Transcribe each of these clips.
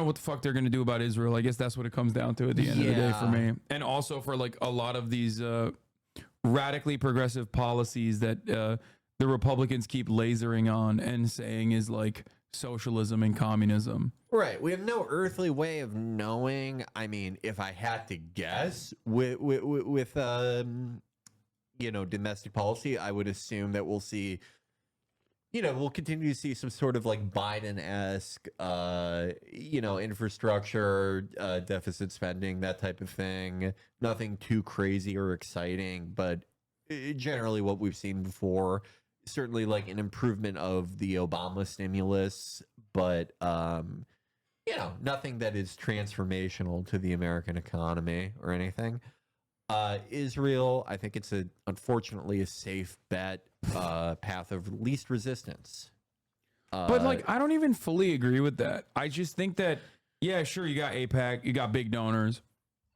what the fuck they're going to do about Israel. I guess that's what it comes down to at the end of the day for me. And also for like a lot of these radically progressive policies that the Republicans keep lasering on and saying is like socialism and communism. Right. We have no earthly way of knowing. I mean, if I had to guess with domestic policy, I would assume that we'll see, we'll continue to see some sort of like Biden-esque, infrastructure, deficit spending, that type of thing. Nothing too crazy or exciting, but generally what we've seen before. Certainly like an improvement of the Obama stimulus, but, nothing that is transformational to the American economy or anything. Israel, I think it's unfortunately a safe bet, path of least resistance. But like, I don't even fully agree with that. I just think that, yeah, sure, you got AIPAC, you got big donors,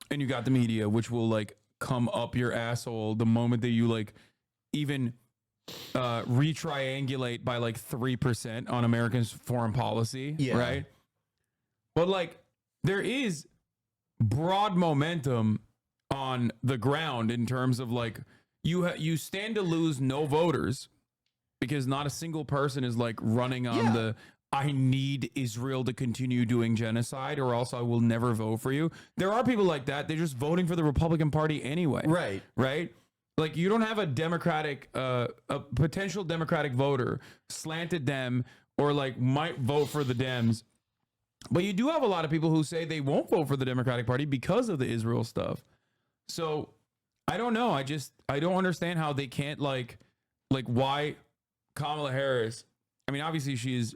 and you got the media, which will like come up your asshole the moment that you like even retriangulate by like 3% on American foreign policy, right? But like, there is broad momentum on the ground in terms of like you stand to lose no voters because not a single person is like running on the I need Israel to continue doing genocide or else I will never vote for you. There are people like that. They're just voting for the Republican Party anyway. Right? Like you don't have a Democratic, a potential Democratic voter slanted Dem or like might vote for the Dems. But you do have a lot of people who say they won't vote for the Democratic Party because of the Israel stuff. So I don't know. I don't understand how they can't like why Kamala Harris. I mean, obviously she has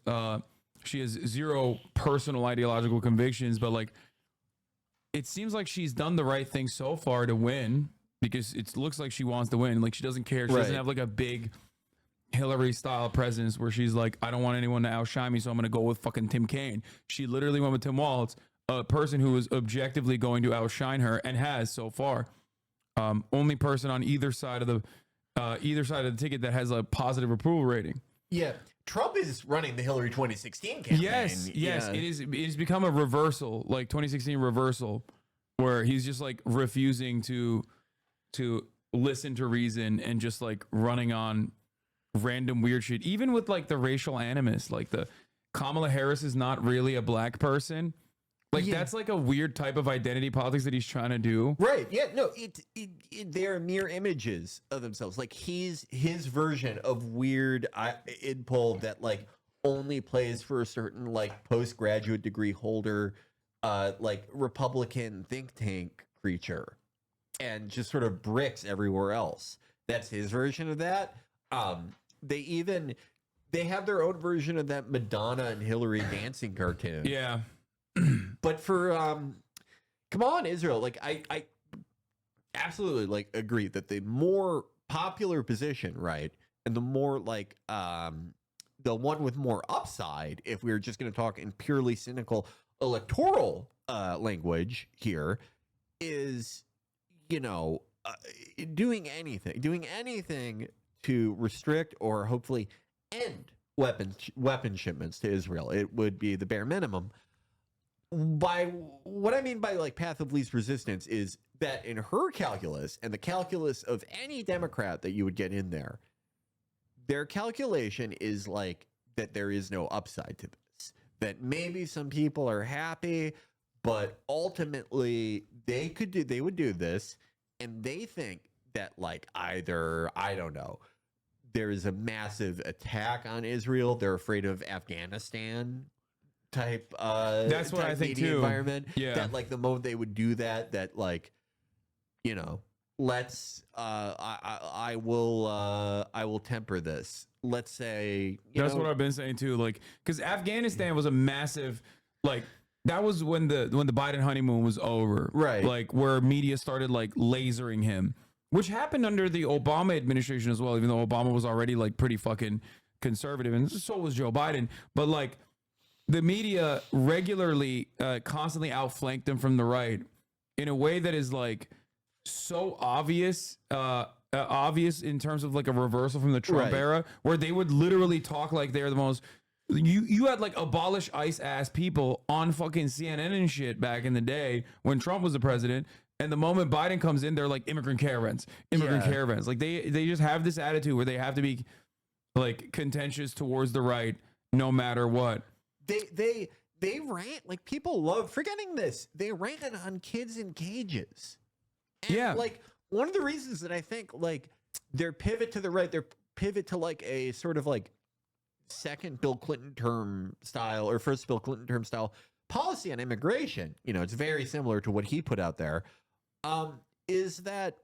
zero personal ideological convictions, but like it seems like she's done the right thing so far to win. Because it looks like she wants to win. Like she doesn't care. She doesn't have like a big Hillary style presence where she's like, I don't want anyone to outshine me, so I'm going to go with fucking Tim Kaine. She literally went with Tim Walz, a person who is objectively going to outshine her and has so far. Only person on either side of the ticket that has a positive approval rating. Yeah. Trump is running the Hillary 2016 campaign. Yes. It is become a reversal, like 2016 reversal, where he's just like refusing to listen to reason and just like running on random weird shit, even with like the racial animus, like the Kamala Harris is not really a black person. Like that's like a weird type of identity politics that he's trying to do. Right. Yeah. No, they're mere images of themselves. Like his version of weird idpol that like only plays for a certain like postgraduate degree holder, like Republican think tank creature. And just sort of bricks everywhere else. That's his version of that. They have their own version of that Madonna and Hillary dancing cartoon. Yeah. But for come on, Israel, like I absolutely like agree that the more popular position, right, and the more like the one with more upside, if we were just going to talk in purely cynical electoral language here, is doing anything to restrict or hopefully end weapon shipments to Israel. It would be the bare minimum. By what I mean by like path of least resistance is that in her calculus and the calculus of any Democrat that you would get in there, their calculation is like that there is no upside to this. That maybe some people are happy, but ultimately they would do this, and they think that like either, I don't know, there is a massive attack on Israel. They're afraid of Afghanistan type that's what I think too. Environment. Yeah. That like the moment they would do that like, let's I will temper this. Let's say that's what I've been saying too. Like, because Afghanistan was a massive like. That was when the Biden honeymoon was over, right? Like where media started like lasering him, which happened under the Obama administration as well. Even though Obama was already like pretty fucking conservative, and so was Joe Biden. But like the media regularly, constantly outflanked him from the right in a way that is like so obvious in terms of like a reversal from the Trump era, where they would literally talk like they're the most You had like abolish ICE ass people on fucking CNN and shit back in the day when Trump was the president. And the moment Biden comes in, they're like immigrant caravans. Like they just have this attitude where they have to be like contentious towards the right no matter what. They rant, like, people love forgetting this. They rant on kids in cages. And like, one of the reasons that I think like their pivot to the right, their pivot to like a sort of like second Bill Clinton term style or first Bill Clinton term style policy on immigration, you know, it's very similar to what he put out there, is that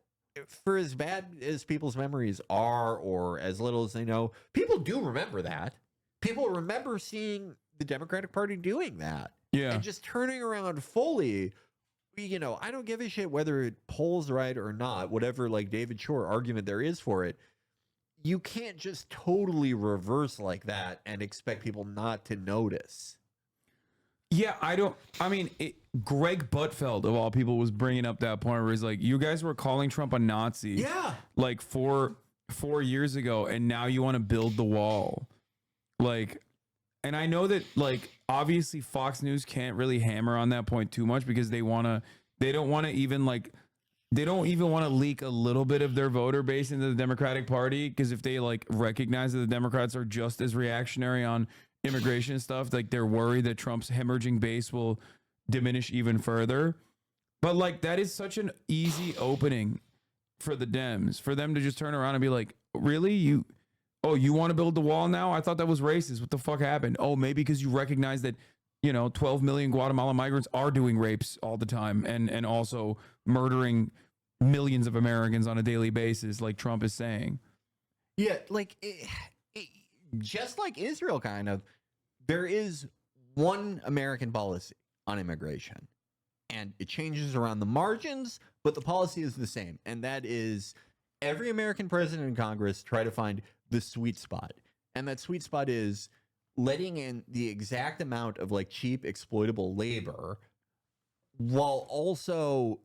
for as bad as people's memories are or as little as they know, people do remember that. People remember seeing the Democratic Party doing that. Yeah. And just turning around fully, you know, I don't give a shit whether it polls right or not, whatever like David Shore argument there is for it. You can't just totally reverse like that and expect people not to notice. Yeah, Greg Buttfeld, of all people, was bringing up that point where he's like, you guys were calling Trump a Nazi. Yeah. Like four years ago, and now you want to build the wall. Like, and I know that, like, obviously Fox News can't really hammer on that point too much because they don't want to even want to leak a little bit of their voter base into the Democratic Party, because if they like recognize that the Democrats are just as reactionary on immigration stuff, like they're worried that Trump's hemorrhaging base will diminish even further. But like, that is such an easy opening for the Dems, for them to just turn around and be like, really? You want to build the wall now? I thought that was racist. What the fuck happened? Oh, maybe because you recognize that, 12 million Guatemalan migrants are doing rapes all the time and also murdering millions of Americans on a daily basis, like Trump is saying. Yeah, like just like Israel, kind of, there is one American policy on immigration, and it changes around the margins, but the policy is the same, and that is every American president and Congress try to find the sweet spot, and that sweet spot is letting in the exact amount of like cheap exploitable labor, while also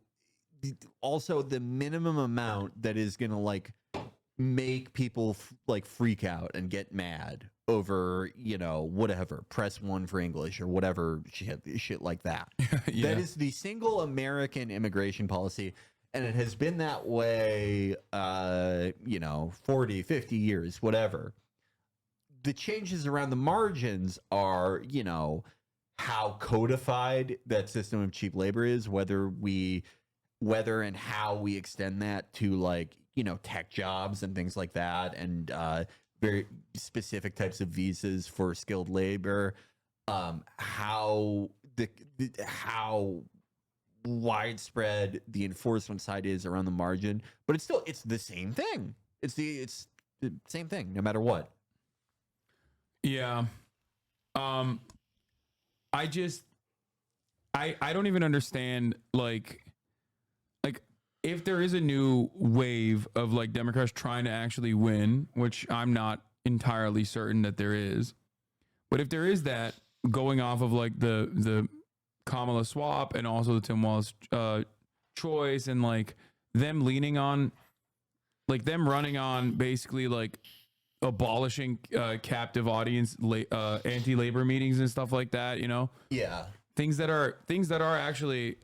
the minimum amount that is gonna like make people like freak out and get mad over, whatever, press 1 for English or whatever shit like that. Yeah. That is the single American immigration policy, and it has been that way 40, 50 years, whatever. The changes around the margins are, how codified that system of cheap labor is, whether and how we extend that to like, tech jobs and things like that, and very specific types of visas for skilled labor, how widespread the enforcement side is around the margin, but it's the same thing. It's the same thing no matter what. Yeah. I don't even understand like if there is a new wave of like Democrats trying to actually win, which I'm not entirely certain that there is, but if there is that, going off of like the Kamala swap and also the Tim Walz choice, and like them leaning on, like them running on basically like abolishing captive audience anti-labor meetings and stuff like that, Yeah, things that are actually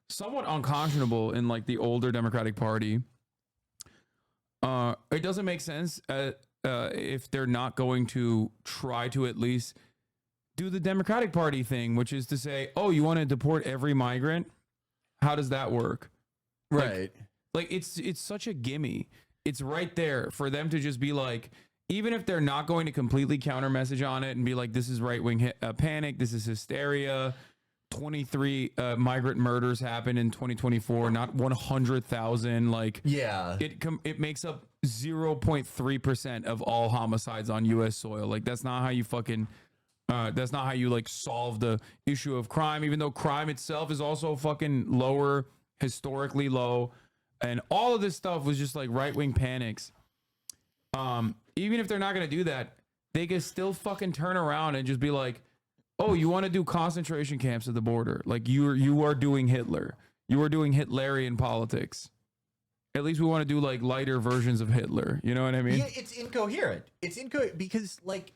somewhat unconscionable in like the older Democratic Party. It doesn't make sense if they're not going to try to at least do the Democratic Party thing, which is to say, oh, you want to deport every migrant? How does that work? Right. Like it's such a gimme. It's right there for them to just be like, even if they're not going to completely counter message on it and be like, this is right-wing panic, this is hysteria, 23 migrant murders happened in 2024, not 100,000. Like, yeah, it makes up 0.3% of all homicides on U.S. soil. Like, that's not how you that's not how you like solve the issue of crime, even though crime itself is also fucking lower, historically low. And all of this stuff was just like right-wing panics. Even if they're not going to do that, they can still fucking turn around and just be like, oh, you want to do concentration camps at the border? Like you are doing Hitler. You are doing Hitlerian politics. At least we want to do like lighter versions of Hitler. You know what I mean? Yeah, it's incoherent. It's incoherent because like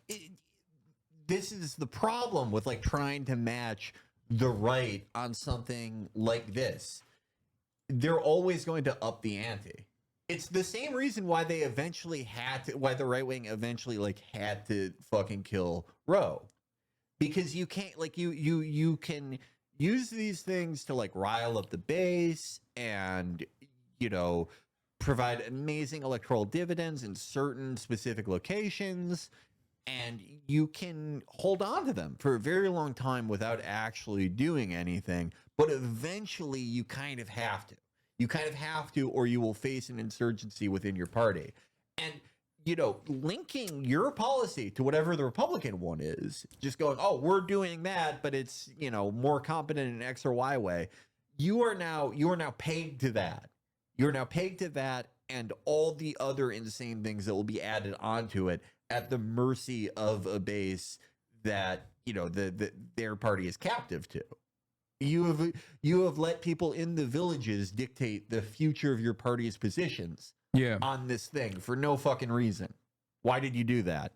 this is the problem with like trying to match the right on something like this. They're always going to up the ante. It's the same reason why they eventually why the right wing eventually like had to fucking kill Roe, because you can't like you can use these things to like rile up the base and provide amazing electoral dividends in certain specific locations, and you can hold on to them for a very long time without actually doing anything. But eventually you kind of have to. You kind of have to, or you will face an insurgency within your party. And, linking your policy to whatever the Republican one is, just going, oh, we're doing that, but it's, more competent in X or Y way. You are now pegged to that. You're now pegged to that and all the other insane things that will be added onto it at the mercy of a base that, their party is captive to. You have let people in the villages dictate the future of your party's positions on this thing for no fucking reason. Why did you do that?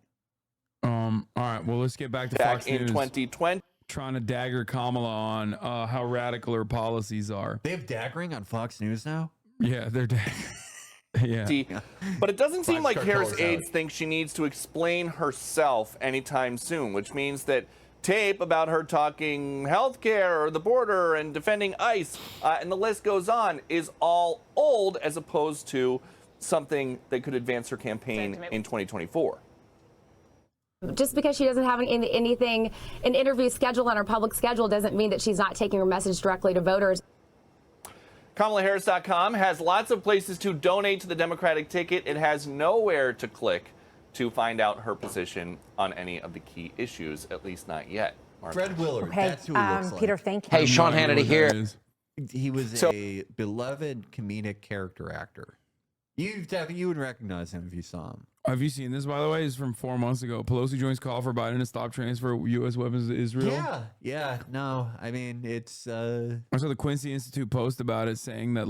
All right, well, let's get back to Fox in News. 2020. Trying to dagger Kamala on how radical her policies are. They have daggering on Fox News now? Yeah, they're daggering. Yeah. But it doesn't seem like Harris aides think she needs to explain herself anytime soon, which means that tape about her talking healthcare or the border and defending ICE, and the list goes on, is all old as opposed to something that could advance her campaign in 2024. Just because she doesn't have an interview scheduled on her public schedule doesn't mean that she's not taking her message directly to voters. KamalaHarris.com has lots of places to donate to the Democratic ticket. It has nowhere to click to find out her position on any of the key issues, at least not yet. Mark. Fred Willard, that's who he looks like. Peter, thank you. Hey, Sean Hannity here. He was a beloved comedic character actor. You would recognize him if you saw him. Have you seen this, by the way? It's from 4 months ago. Pelosi joins call for Biden to stop transfer U.S. weapons to Israel. Yeah. No, I mean, it's... I saw the Quincy Institute post about it saying that,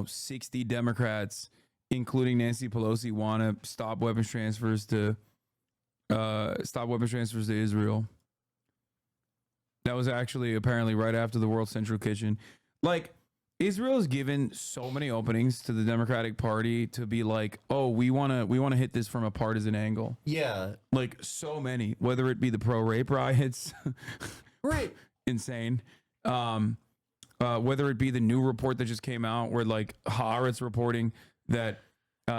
60 Democrats, including Nancy Pelosi, want to stop weapons transfers to Israel. That was actually apparently right after the World Central Kitchen. Israel has given so many openings to the Democratic Party to be like, oh, we want to hit this from a partisan angle. Yeah. So many, whether it be the pro-rape riots, right, insane. Whether it be the new report that just came out where Haaretz reporting that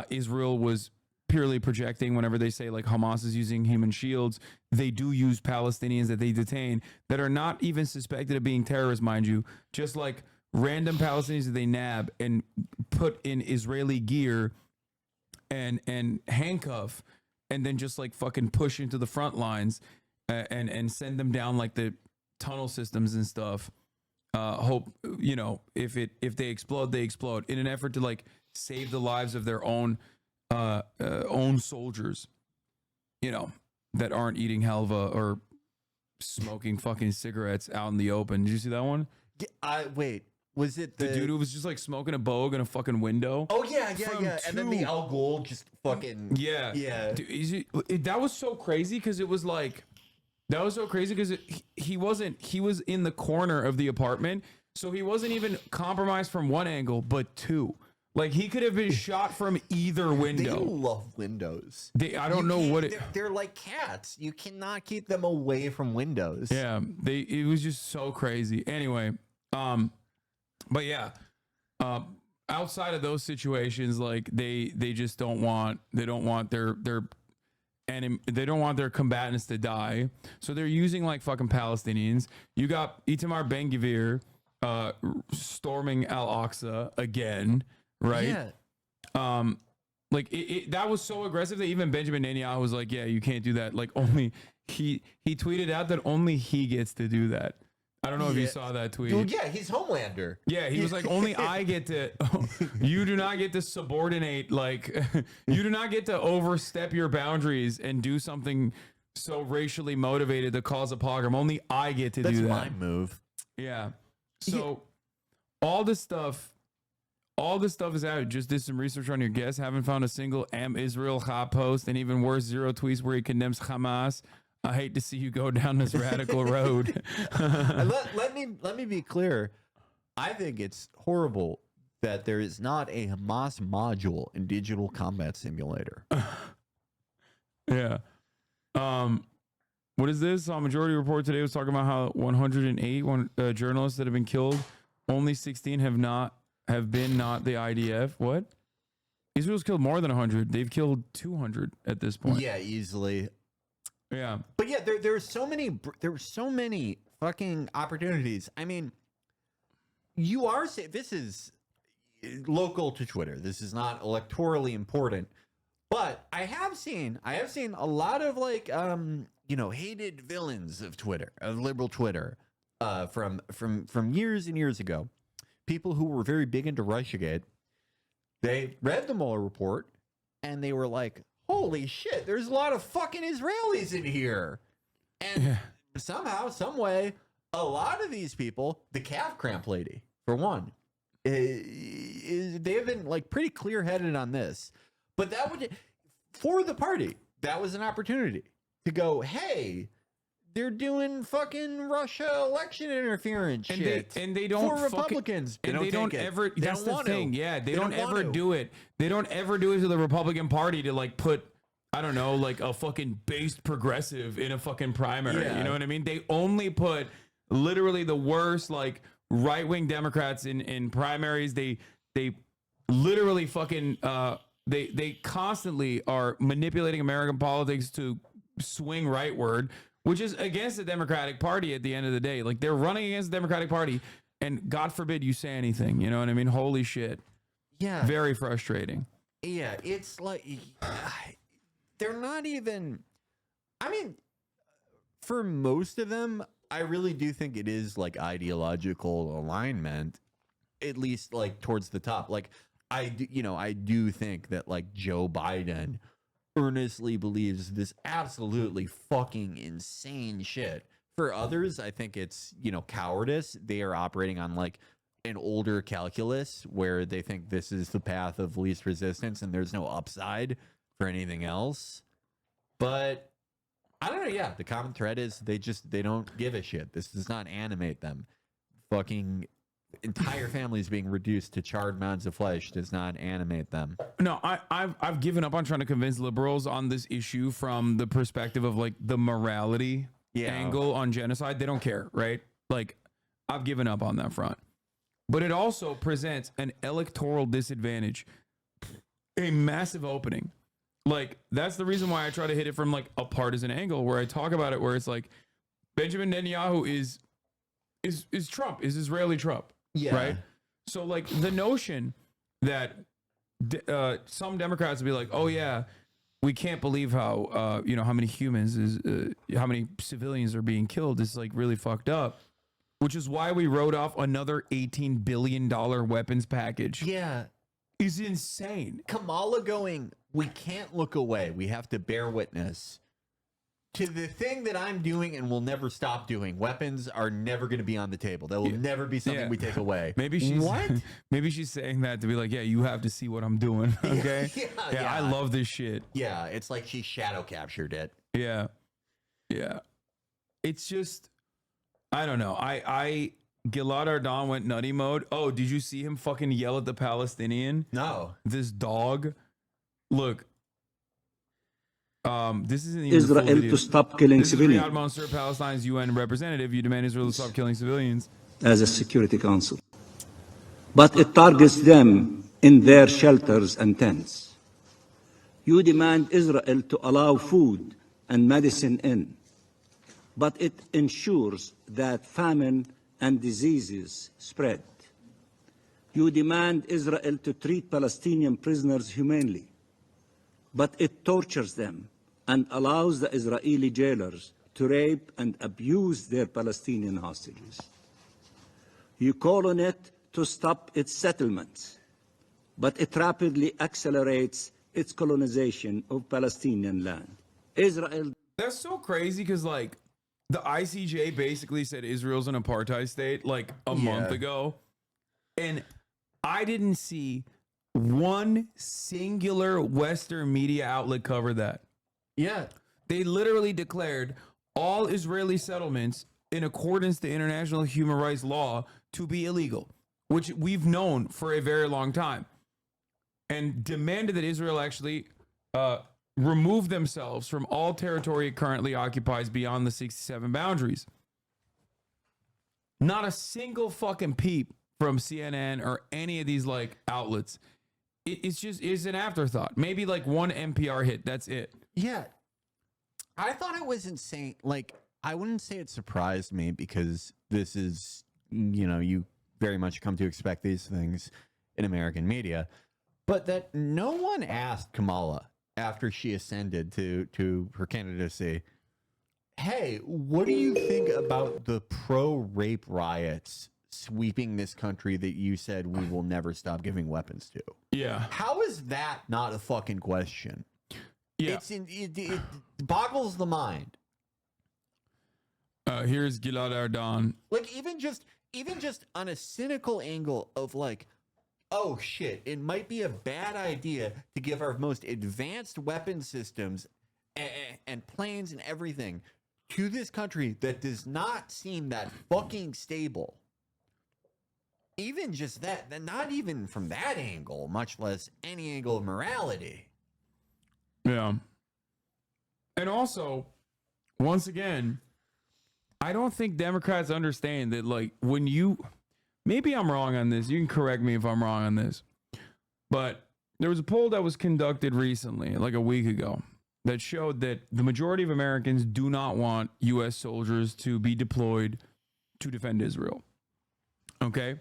Israel was purely projecting whenever they say Hamas is using human shields. They do use Palestinians that they detain that are not even suspected of being terrorists, mind you, just random Palestinians that they nab and put in Israeli gear and handcuff and then just fucking push into the front lines and send them down the tunnel systems and stuff. Hope, if they explode, they explode in an effort to save the lives of their own soldiers, that aren't eating halva or smoking fucking cigarettes out in the open. Did you see that one? Wait. Was it the dude who was just smoking a bogue in a fucking window? Oh yeah. And then the Al Ghul just fucking yeah. Dude, that was so crazy because it was he was in the corner of the apartment, so he wasn't even compromised from one angle, but two. He could have been shot from either window. They love windows. I don't know what they're like cats. You cannot keep them away from windows. Yeah, it was just so crazy. Anyway, but yeah, outside of those situations, they just don't want their combatants to die, so they're using fucking Palestinians. You got Itamar Ben-Gvir storming Al-Aqsa again, right? Yeah. That was so aggressive that even Benjamin Netanyahu was like, yeah, you can't do that. Only he tweeted out that only he gets to do that. I don't know if you saw that tweet. Well, yeah, he's Homelander. Yeah, he was like, only I get to, you do not get to subordinate, you do not get to overstep your boundaries and do something so racially motivated to cause a pogrom. Only I get to do that. That's my move. Yeah. So all this stuff is out. Just did some research on your guest. Haven't found a single Am Israel Ha post, and even worse, 0 tweets where he condemns Hamas. I hate to see you go down this radical road. let me be clear. I think it's horrible that there is not a Hamas module in Digital Combat Simulator. Yeah. What is this? Majority Report today was talking about how 108 journalists that have been killed, only 16 have been not the IDF. What? Israel's killed more than 100. They've killed 200 at this point. Yeah, easily. Yeah. But yeah, there were so many fucking opportunities. I mean, you are saying this is local to Twitter. This is not electorally important. But I have seen a lot of like hated villains of Twitter, of liberal Twitter, from years and years ago. People who were very big into Russiagate. They read the Mueller report and they were like, holy shit, there's a lot of fucking Israelis in here. And somehow, some way, a lot of these people, the calf cramp lady, for one, they have been like pretty clear-headed on this. But that would, for the party, that was an opportunity to go, hey, they're doing fucking Russia election interference shit. And they don't for Republicans. And they don't ever. That's the thing. Yeah, they don't ever do it. They don't ever do it to the Republican Party to like put, I don't know, like a fucking based progressive in a fucking primary. Yeah. You know what I mean? They only put literally the worst like right wing Democrats in primaries. They literally fucking they constantly are manipulating American politics to swing rightward, which is against the Democratic Party at the end of the day. Like, they're running against the Democratic Party, and God forbid you say anything. You know what I mean? Holy shit. Yeah. Very frustrating. Yeah, it's like, they're not even, I mean, for most of them, I really do think it is like ideological alignment, at least like towards the top. Like, I do think that like Joe Biden earnestly believes this absolutely fucking insane shit. For others, I think it's, cowardice. They are operating on like an older calculus where they think this is the path of least resistance and there's no upside for anything else. But I don't know. Yeah, the common thread is they don't give a shit. This does not animate them. Fucking entire families being reduced to charred mounds of flesh does not animate them. No, I've given up on trying to convince liberals on this issue from the perspective of like the morality angle on genocide. They don't care, right? Like, I've given up on that front. But it also presents an electoral disadvantage, a massive opening. Like, that's the reason why I try to hit it from like a partisan angle, where I talk about it, where it's like Benjamin Netanyahu is Trump, is Israeli Trump. Yeah. Right. So like the notion that some Democrats would be like, oh yeah, we can't believe how how many humans how many civilians are being killed is like really fucked up, which is why we wrote off another $18 billion weapons package. Yeah, is insane. Kamala going, we can't look away. We have to bear witness to the thing that I'm doing and will never stop doing. Weapons are never going to be on the table. That will never be something we take away. Maybe she's saying that to be like, yeah, you have to see what I'm doing. Okay. Yeah, I love this shit. Yeah, it's like she shadow captured it. Yeah. It's just, I don't know. Gilad Ardan went nutty mode. Oh, did you see him fucking yell at the Palestinian? No. This dog. Look. This isn't even Israel to stop killing civilians. Riyad Mansour, Palestine's UN representative. You demand Israel to stop killing civilians as a Security Council, but it targets them in their shelters and tents. You demand Israel to allow food and medicine in, but it ensures that famine and diseases spread. You demand Israel to treat Palestinian prisoners humanely, but it tortures them and allows the Israeli jailers to rape and abuse their Palestinian hostages. You call on it to stop its settlements, but it rapidly accelerates its colonization of Palestinian land. Israel... That's so crazy because, like, the ICJ basically said Israel's an apartheid state, like, a month ago. And I didn't see one singular Western media outlet cover that. Yeah. They literally declared all Israeli settlements in accordance to international human rights law to be illegal, which we've known for a very long time, and demanded that Israel actually remove themselves from all territory it currently occupies beyond the 67 boundaries. Not a single fucking peep from CNN or any of these like outlets. It's an afterthought. Maybe like one NPR hit. That's it. Yeah. I thought it was insane. Like, I wouldn't say it surprised me because this is, you very much come to expect these things in American media, but that no one asked Kamala after she ascended to her candidacy, hey, what do you think about the pro-rape riots sweeping this country that you said we will never stop giving weapons to? Yeah. How is that not a fucking question? Yeah. It boggles the mind. Here's Gilad Erdan. Like, even just on a cynical angle of like, oh shit, it might be a bad idea to give our most advanced weapon systems and planes and everything to this country that does not seem that fucking stable. Even just that, not even from that angle, much less any angle of morality. Yeah. And also, once again, I don't think Democrats understand that, like, when you, maybe I'm wrong on this, you can correct me if I'm wrong on this, but there was a poll that was conducted recently, like a week ago, that showed that the majority of Americans do not want U.S. soldiers to be deployed to defend Israel. Okay?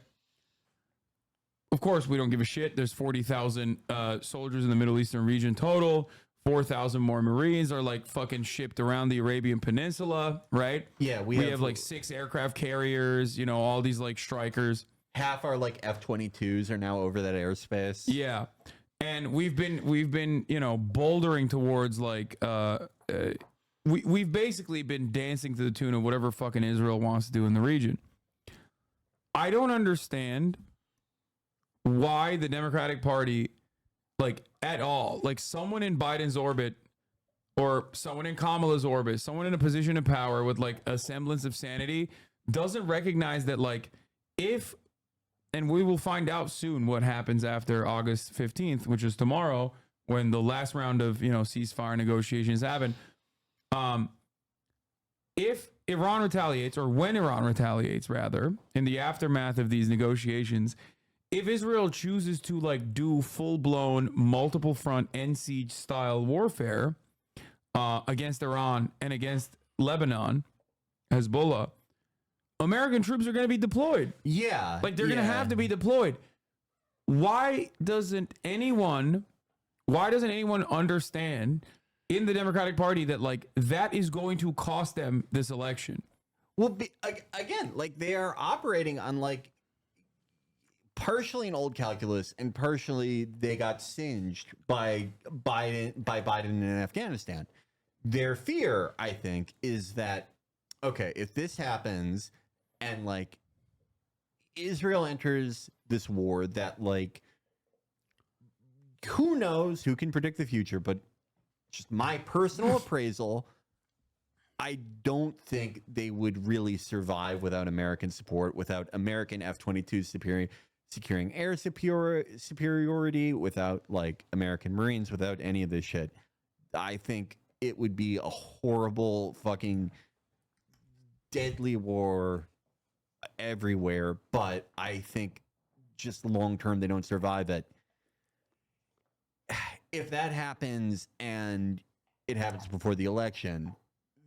Of course, we don't give a shit. There's 40,000 soldiers in the Middle Eastern region total. 4,000 more Marines are like fucking shipped around the Arabian Peninsula, right? Yeah, we have like 6 aircraft carriers, all these like strikers. Half our like F-22s are now over that airspace. Yeah. And we've been bouldering towards like we've basically been dancing to the tune of whatever fucking Israel wants to do in the region. I don't understand why the Democratic Party, like, at all, like someone in Biden's orbit or someone in Kamala's orbit, someone in a position of power with like a semblance of sanity doesn't recognize that, like, if, and we will find out soon what happens after August 15th, which is tomorrow, when the last round of, ceasefire negotiations happen. If Iran retaliates, or when Iran retaliates, rather, in the aftermath of these negotiations, if Israel chooses to like do full-blown multiple front end siege style warfare against Iran and against Lebanon, Hezbollah, American troops are going to be deployed. Yeah. Like, they're going to have to be deployed. Why doesn't anyone understand in the Democratic Party that, like, that is going to cost them this election? Well, again, like, they are operating on like partially an old calculus, and partially they got singed by Biden in Afghanistan. Their fear, I think, is that, okay, if this happens and like Israel enters this war that, like, who knows, who can predict the future, but just my personal appraisal, I don't think they would really survive without American support, without American F-22 securing air superiority, without like American Marines, without any of this shit. I think it would be a horrible fucking deadly war everywhere, but I think just long term they don't survive it. If that happens and it happens before the election,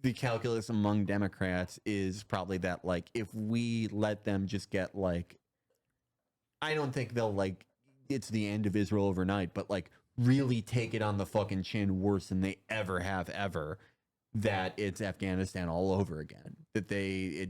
the calculus among Democrats is probably that, like, if we let them just get, like, I don't think they'll, like, it's the end of Israel overnight, but, like, really take it on the fucking chin worse than they ever have ever, that it's Afghanistan all over again. That they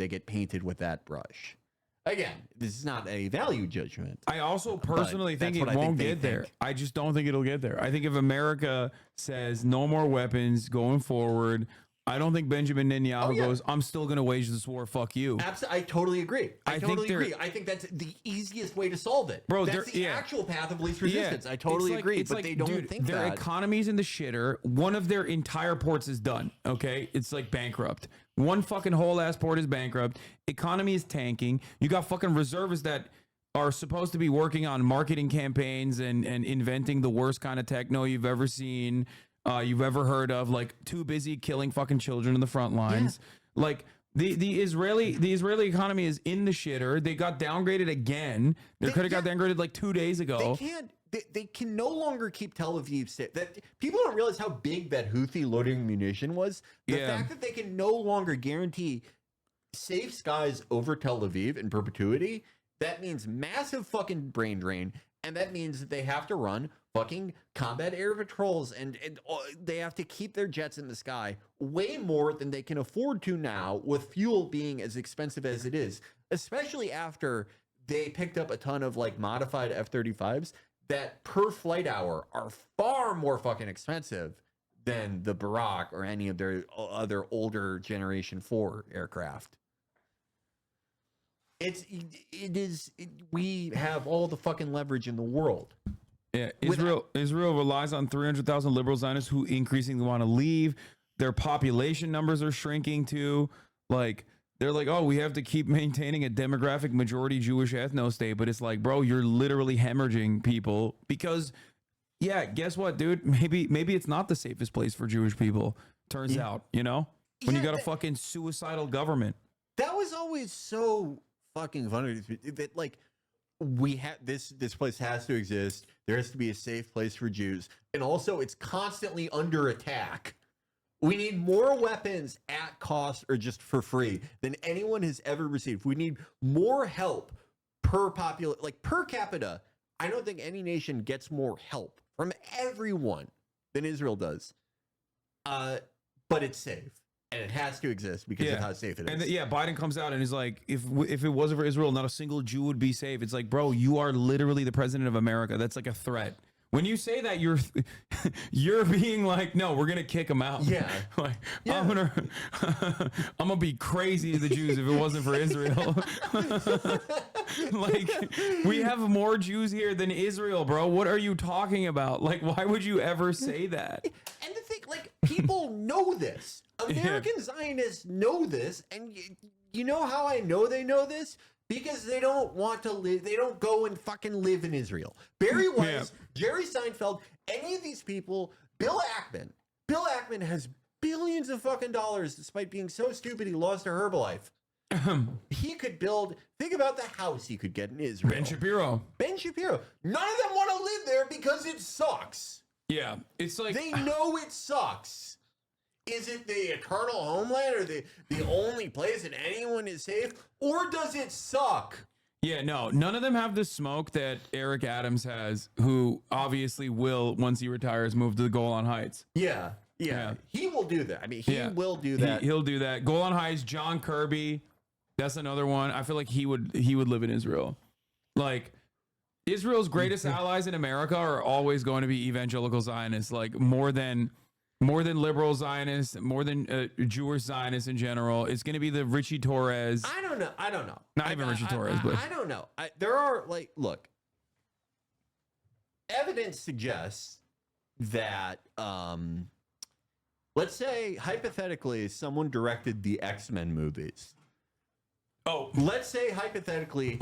get painted with that brush. Again, this is not a value judgment. I also personally think it won't get there. I just don't think it'll get there. I think if America says no more weapons going forward, I don't think Benjamin Netanyahu goes, I'm still going to wage this war. Fuck you. Absolutely. I totally agree. I totally agree. I think that's the easiest way to solve it. Bro, that's the actual path of least resistance. I totally agree. But they don't think their economy's in the shitter. One of their entire ports is done. Okay. It's like bankrupt. One fucking whole ass port is bankrupt. Economy is tanking. You got fucking reservists that are supposed to be working on marketing campaigns and inventing the worst kind of techno you've ever seen. You've ever heard of, like, too busy killing fucking children in the front lines. Yeah. Like the Israeli economy is in the shitter. They got downgraded again. They could have got downgraded like 2 days ago. They can no longer keep Tel Aviv safe. That people don't realize how big that Houthi loitering munition was. The fact that they can no longer guarantee safe skies over Tel Aviv in perpetuity, that means massive fucking brain drain. And that means that they have to run fucking combat air patrols and they have to keep their jets in the sky way more than they can afford to now, with fuel being as expensive as it is, especially after they picked up a ton of like modified F-35s that per flight hour are far more fucking expensive than the Barak or any of their other older generation 4 aircraft. We have all the fucking leverage in the world. Yeah, Israel relies on 300,000 liberal Zionists who increasingly want to leave. Their population numbers are shrinking too. Like, they're like, oh, we have to keep maintaining a demographic majority Jewish ethno state. But it's like, bro, you're literally hemorrhaging people because, yeah, guess what, dude? Maybe it's not the safest place for Jewish people. Turns out, you know, when you got a fucking suicidal government. That was always so fucking funny that, like, we have this place has to exist. There has to be a safe place for Jews, and also it's constantly under attack. We need more weapons at cost or just for free than anyone has ever received. We need more help per capita. I don't think any nation gets more help from everyone than Israel does. But it's safe. And it has to exist because of how safe it is. And Biden comes out and is like, if it wasn't for Israel, not a single Jew would be safe. It's like, bro, you are literally the president of America. That's like a threat. When you say that, you're being like, no, we're gonna kick them out. Yeah, like I'm gonna be crazy to the Jews if it wasn't for Israel. Like, we have more Jews here than Israel, bro. What are you talking about? Like, why would you ever say that? And the thing, like, people know this. American Zionists know this, and you know how I know they know this? Because they don't want to live, they don't go and fucking live in Israel. Barry Weiss, Jerry Seinfeld, any of these people, Bill Ackman. Bill Ackman has billions of fucking dollars despite being so stupid he lost to Herbalife. He could build, think about the house he could get in Israel. Ben Shapiro. None of them want to live there because it sucks. Yeah, it's like, they know it sucks. Is it the eternal homeland or the only place that anyone is safe? Or does it suck? Yeah, no, none of them have the smoke that Eric Adams has, who obviously will, once he retires, move to the Golan Heights. Yeah. He will do that. I mean, he will do that. He'll do that. Golan Heights, John Kirby, that's another one. I feel like he would live in Israel. Like, Israel's greatest allies in America are always going to be evangelical Zionists, like more than liberal Zionists, more than Jewish Zionists in general. It's going to be the Richie Torres. I don't know. Not even Richie Torres, but I don't know. There are, like, look, evidence suggests that, let's say hypothetically someone directed the X-Men movies. Oh, let's say hypothetically,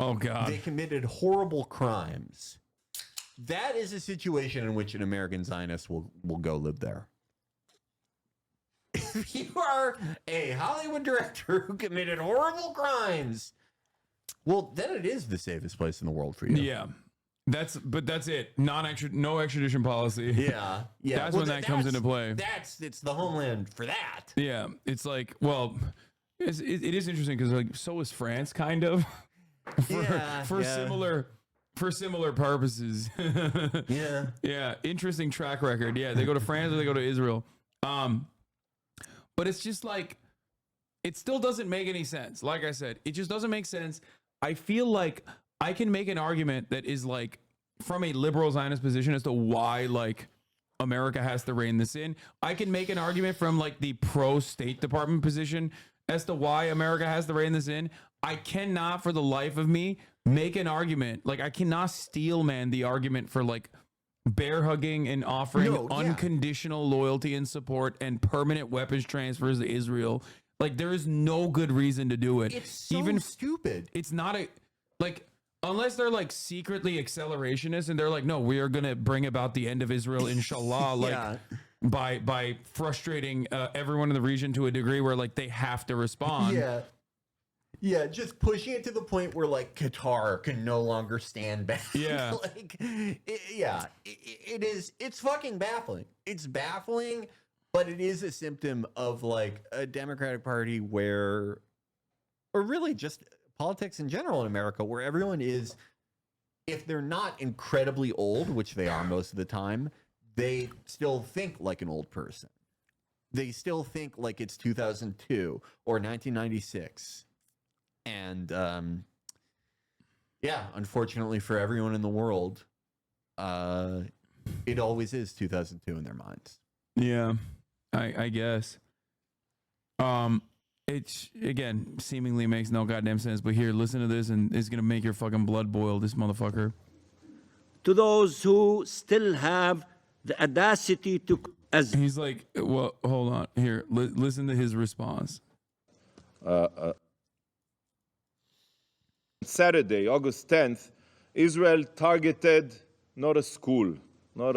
they committed horrible crimes. That is a situation in which an American Zionist will go live there. If you are a Hollywood director who committed horrible crimes, well, then it is the safest place in the world for you. Yeah, that's it. No extradition policy. Yeah. That's when that comes into play. It's the homeland for that. Yeah, it's like, well, it is interesting because, like, so is France, kind of, for similar purposes. Yeah. Interesting track record. Yeah, they go to France or they go to Israel. But it's just like, it still doesn't make any sense. Like I said, it just doesn't make sense. I feel like I can make an argument that is, like, from a liberal Zionist position as to why, like, America has to rein this in. I can make an argument from like the pro State Department position as to why America has to rein this in. I cannot for the life of me make an argument. Like I cannot steel man the argument for like bear hugging and offering unconditional loyalty and support and permanent weapons transfers to Israel. Like there is no good reason to do it. It's so even stupid. It's not a like unless they're like secretly accelerationists and they're like, no, we are gonna bring about the end of Israel, inshallah. Like by frustrating everyone in the region to a degree where like they have to respond. Yeah, just pushing it to the point where like Qatar can no longer stand back. Yeah, like it is. It's fucking baffling. It's baffling, but it is a symptom of like a Democratic Party where, or really just politics in general in America, where everyone is, if they're not incredibly old, which they are most of the time, they still think like an old person. They still think like it's 2002 or 1996. And unfortunately for everyone in the world, it always is 2002 in their minds. Yeah, I guess. It's again seemingly makes no goddamn sense. But here, listen to this, and it's gonna make your fucking blood boil. This motherfucker. To those who still have the audacity to, as he's like, well, hold on. Here, listen to his response. Saturday, August 10th, Israel targeted not a school, not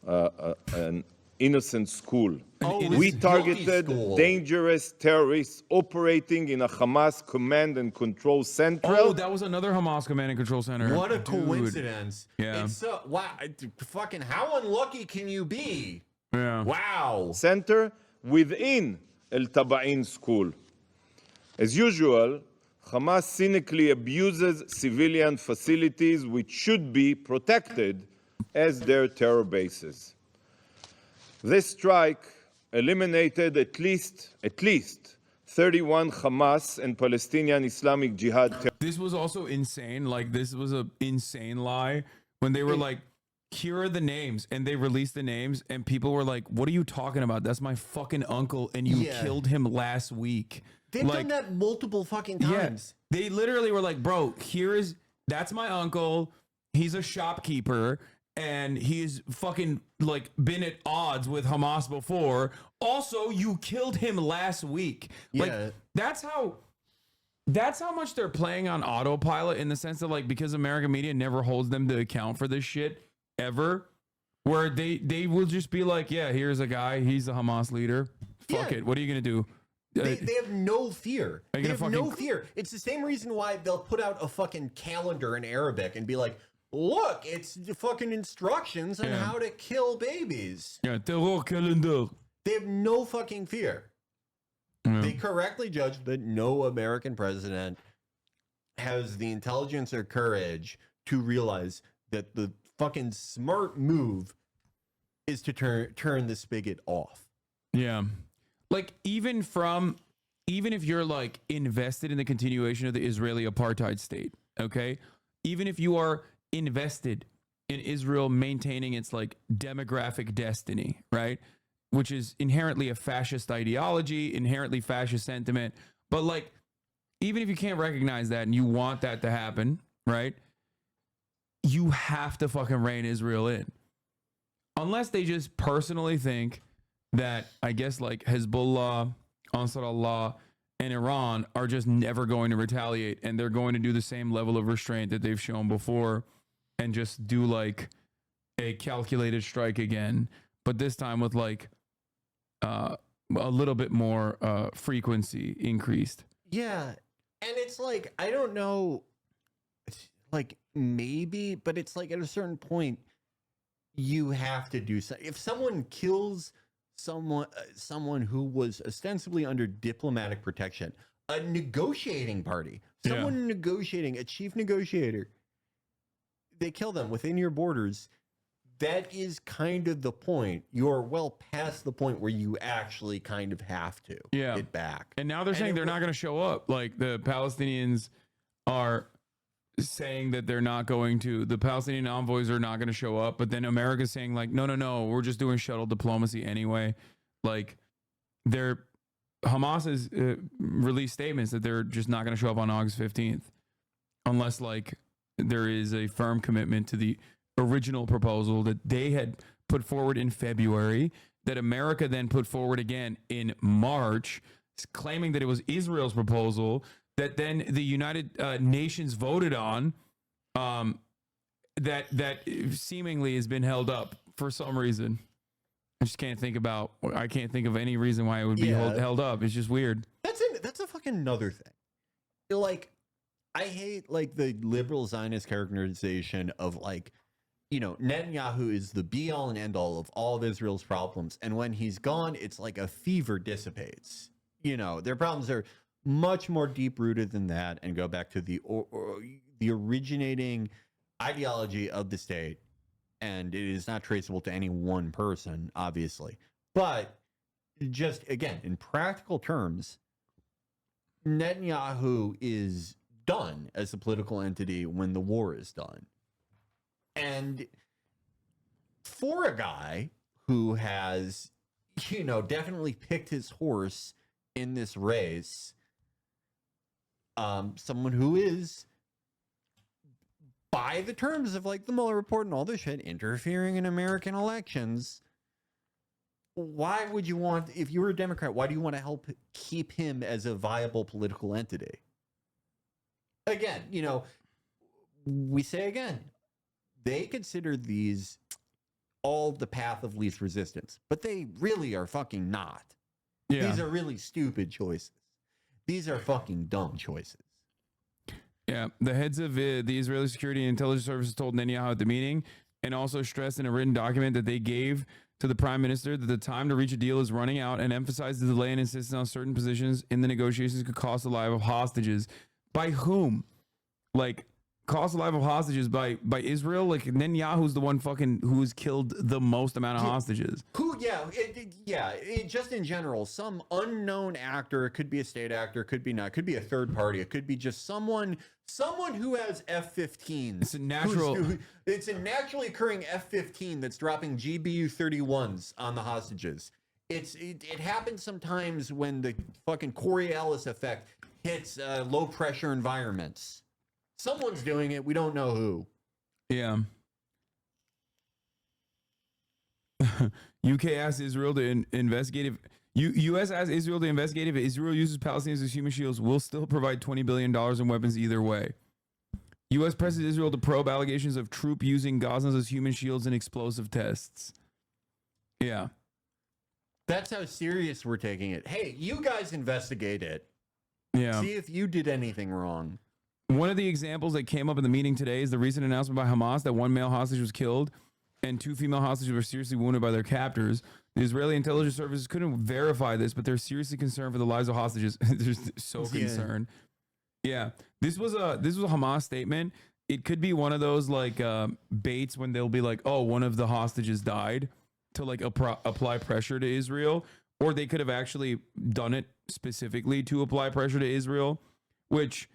an innocent school. We targeted dangerous terrorists operating in a Hamas command and control center. Oh, that was another Hamas command and control center. What a coincidence. Yeah. It's so, wow. Fucking how unlucky can you be? Yeah. Wow. Center within El Taba'in school. As usual, Hamas cynically abuses civilian facilities which should be protected as their terror bases. This strike eliminated at least 31 Hamas and Palestinian Islamic Jihad. This was also insane. Like this was an insane lie when they were like, here are the names, and they released the names, and people were like, what are you talking about? That's my fucking uncle, and you killed him last week. They've done that multiple fucking times. Yeah, they literally were like, bro, that's my uncle. He's a shopkeeper and he's fucking like been at odds with Hamas before. Also, you killed him last week. Like that's how much they're playing on autopilot in the sense that like, because American media never holds them to account for this shit ever, where they will just be like, yeah, here's a guy. He's the Hamas leader. Fuck it. What are you going to do? They have no fear. They have no fear. It's the same reason why they'll put out a fucking calendar in Arabic and be like, look, it's the fucking instructions on how to kill babies. Yeah, terror calendar. They have no fucking fear. They correctly judged that no American president has the intelligence or courage to realize that the fucking smart move is to turn the spigot off. Yeah. Like even if you're like invested in the continuation of the Israeli apartheid state, okay? Even if you are invested in Israel maintaining its like demographic destiny, right? Which is inherently a fascist ideology, inherently fascist sentiment. But like, even if you can't recognize that and you want that to happen, right? You have to fucking rein Israel in. Unless they just personally think that, I guess, like Hezbollah, Ansar Allah, and Iran are just never going to retaliate, and they're going to do the same level of restraint that they've shown before and just do like a calculated strike again, but this time with like a little bit more frequency increased. Yeah. And it's like, I don't know, like maybe, but it's like at a certain point, you have to do something. If someone kills someone who was ostensibly under diplomatic protection, a negotiating party, someone negotiating, a chief negotiator, they kill them within your borders. That is kind of the point. You're well past the point where you actually kind of have to get back. And now they're saying they're not going to show up. Like the Palestinians are saying that they're not going to, the Palestinian envoys are not going to show up, but then America's saying like, no, we're just doing shuttle diplomacy anyway. Like Hamas has released statements that they're just not going to show up on August 15th unless like there is a firm commitment to the original proposal that they had put forward in February, that America then put forward again in March, claiming that it was Israel's proposal that then the United Nations voted on, that seemingly has been held up for some reason. I can't think of any reason why it would be held up. It's just weird. That's a fucking another thing. Like, I hate like the liberal Zionist characterization of like, you know, Netanyahu is the be all and end all of all of Israel's problems, and when he's gone, it's like a fever dissipates. You know, their problems are much more deep rooted than that, and go back to the originating ideology of the state. And it is not traceable to any one person, obviously. But just, again, in practical terms, Netanyahu is done as a political entity when the war is done. And for a guy who has, you know, definitely picked his horse in this race, someone who is, by the terms of like the Mueller report and all this shit, interfering in American elections, why would you want, if you were a Democrat, why do you want to help keep him as a viable political entity? Again, you know, we say again, they consider these all the path of least resistance, but they really are fucking not. Yeah. These are really stupid choices. These are fucking dumb choices. Yeah, the heads of the Israeli Security and Intelligence Services told Netanyahu at the meeting, and also stressed in a written document that they gave to the prime minister that the time to reach a deal is running out, and emphasized the delay and insisted on certain positions in the negotiations could cost the life of hostages. By whom? Like, cost the life of hostages by Israel? Like, Netanyahu's the one fucking who's killed the most amount of hostages. Who? Yeah, just in general, some unknown actor. It could be a state actor, could be not, could be a third party. It could be just someone who has F-15s. It's a natural. It's a naturally occurring F-15 that's dropping GBU-31s on the hostages. It happens sometimes when the fucking Coriolis effect hits low pressure environments. Someone's doing it. We don't know who. Yeah. UK asked Israel to investigate if U.S. asked Israel to investigate if Israel uses Palestinians as human shields. Will still provide $20 billion in weapons either way. U.S. presses Israel to probe allegations of troop using Gazans as human shields in explosive tests. Yeah. That's how serious we're taking it. Hey, you guys investigate it. Yeah. See if you did anything wrong. One of the examples that came up in the meeting today is the recent announcement by Hamas that one male hostage was killed and 2 female hostages were seriously wounded by their captors. The Israeli intelligence services couldn't verify this, but they're seriously concerned for the lives of hostages. They're so concerned. Yeah. This was a Hamas statement. It could be one of those like baits when they'll be like, oh, one of the hostages died, to like apply pressure to Israel, or they could have actually done it specifically to apply pressure to Israel, which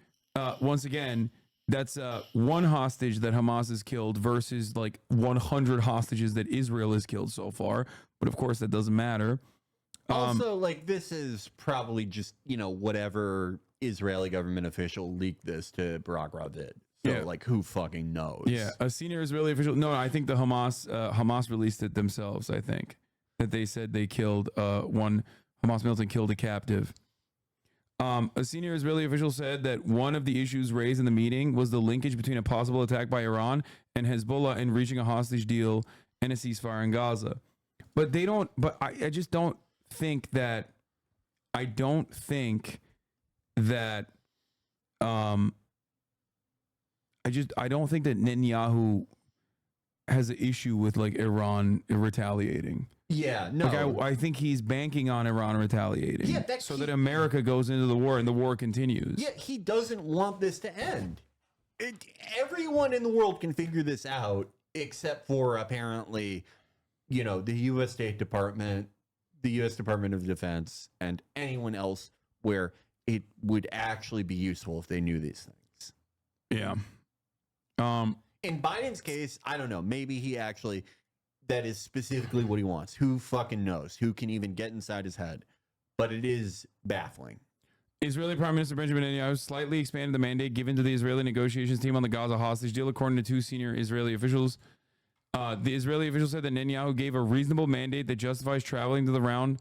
once again, that's one hostage that Hamas has killed versus like 100 hostages that Israel has killed so far. But of course, that doesn't matter. Also, like, this is probably just, you know, whatever Israeli government official leaked this to Barak Ravid. So, like, who fucking knows? Yeah, a senior Israeli official. No, I think the Hamas released it themselves. I think that they said they killed one Hamas militant killed a captive. A senior Israeli official said that one of the issues raised in the meeting was the linkage between a possible attack by Iran and Hezbollah in reaching a hostage deal and a ceasefire in Gaza. But they don't. But I just don't think that. I don't think that. I don't think that Netanyahu has an issue with like Iran retaliating. Yeah, no. Like I think he's banking on Iran retaliating, so that America goes into the war and the war continues. Yeah, he doesn't want this to end. Everyone in the world can figure this out, except for apparently, you know, the U.S. State Department, the U.S. Department of Defense, and anyone else where it would actually be useful if they knew these things. Yeah. In Biden's case, I don't know. Maybe he actually, that is specifically what he wants. Who fucking knows? Who can even get inside his head? But it is baffling. Israeli Prime Minister Benjamin Netanyahu slightly expanded the mandate given to the Israeli negotiations team on the Gaza hostage deal, according to 2 senior Israeli officials. The Israeli official said that Netanyahu gave a reasonable mandate that justifies traveling to the round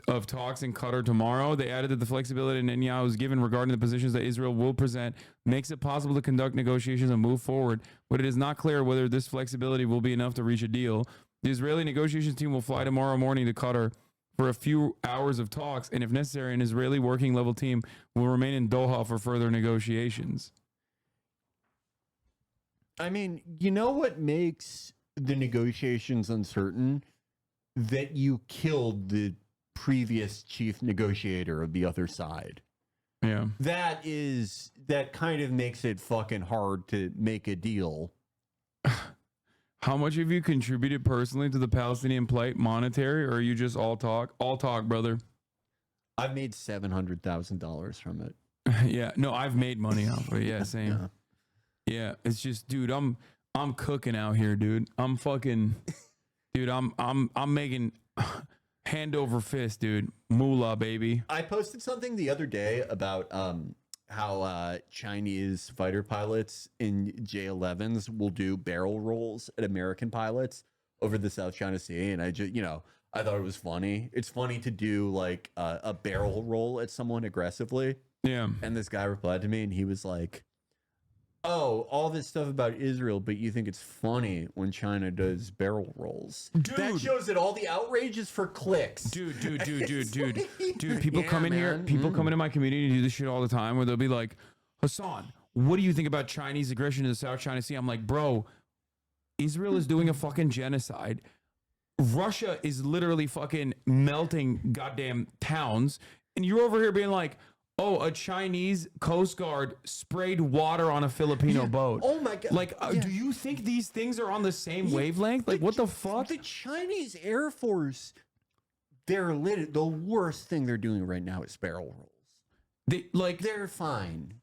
of talks in Qatar tomorrow. They added that the flexibility Netanyahu was given regarding the positions that Israel will present makes it possible to conduct negotiations and move forward, but it is not clear whether this flexibility will be enough to reach a deal. The Israeli negotiations team will fly tomorrow morning to Qatar for a few hours of talks, and if necessary, an Israeli working level team will remain in Doha for further negotiations. I mean, you know what makes the negotiations uncertain? That you killed the previous chief negotiator of the other side. Yeah. That kind of makes it fucking hard to make a deal. How much have you contributed personally to the Palestinian plight, monetary, or are you just all talk? All talk, brother. I've made $700,000 from it. Yeah, no, I've made money off of it. Yeah, same. Yeah, it's just, dude, I'm cooking out here, dude. I'm fucking, dude. I'm making hand over fist, dude. Moolah, baby. I posted something the other day about how Chinese fighter pilots in J-11s will do barrel rolls at American pilots over the South China Sea, and I just, I thought it was funny. It's funny to do like a barrel roll at someone aggressively. Yeah. And this guy replied to me, and he was like, "Oh, all this stuff about Israel, but you think it's funny when China does barrel rolls." Dude, that shows that all the outrage is for clicks. Dude. People come in here. People come into my community and do this shit all the time, where they'll be like, "Hasan, what do you think about Chinese aggression in the South China Sea?" I'm like, bro, Israel is doing a fucking genocide. Russia is literally fucking melting goddamn towns, and you're over here being like, "Oh, a Chinese Coast Guard sprayed water on a Filipino boat." Oh my God. Like, do you think these things are on the same wavelength? Like, what the fuck? The Chinese Air Force, the worst thing they're doing right now is barrel rolls. They're fine.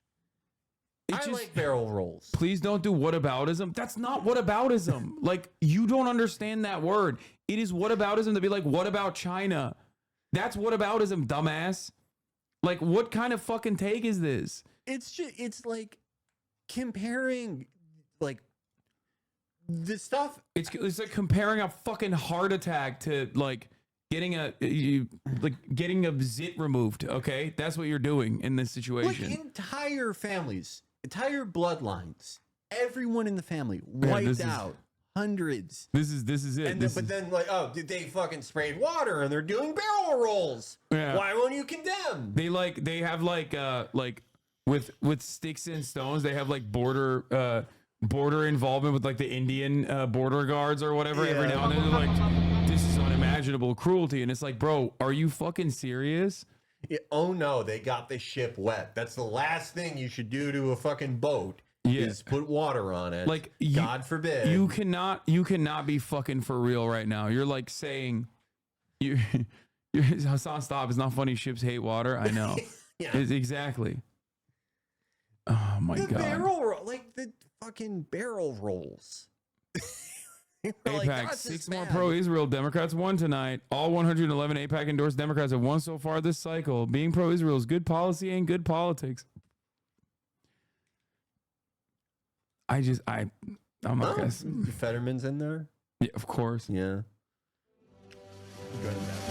I like barrel rolls. Please don't do whataboutism. That's not whataboutism. Like, you don't understand that word. It is whataboutism to be like, what about China? That's whataboutism, dumbass. Like, what kind of fucking take is this? It's like comparing like the stuff. It's like comparing a fucking heart attack to like getting a zit removed. Okay, that's what you're doing in this situation. Like entire families, entire bloodlines, everyone in the family wiped out. Hundreds. This is it. But then, like, oh, did they fucking sprayed water and they're doing barrel rolls? Yeah. Why won't you condemn? They have with sticks and stones. They have like border involvement with like the Indian border guards or whatever. Every now and then they're like, this is unimaginable cruelty, and it's like, bro, are you fucking serious? Yeah, oh no, they got the ship wet. That's the last thing you should do to a fucking boat. Is put water on it. Like, God forbid. You cannot be fucking for real right now. You're like saying, you're Hasan, stop. It's not funny. Ships hate water. I know. It's exactly. Oh my God. The fucking barrel rolls. AIPAC, 6 more pro-Israel Democrats won tonight. All 111 AIPAC endorsed Democrats have won so far this cycle. Being pro-Israel is good policy and good politics. I'm not guessing. Fetterman's in there? Yeah, of course. Yeah. Good and bad.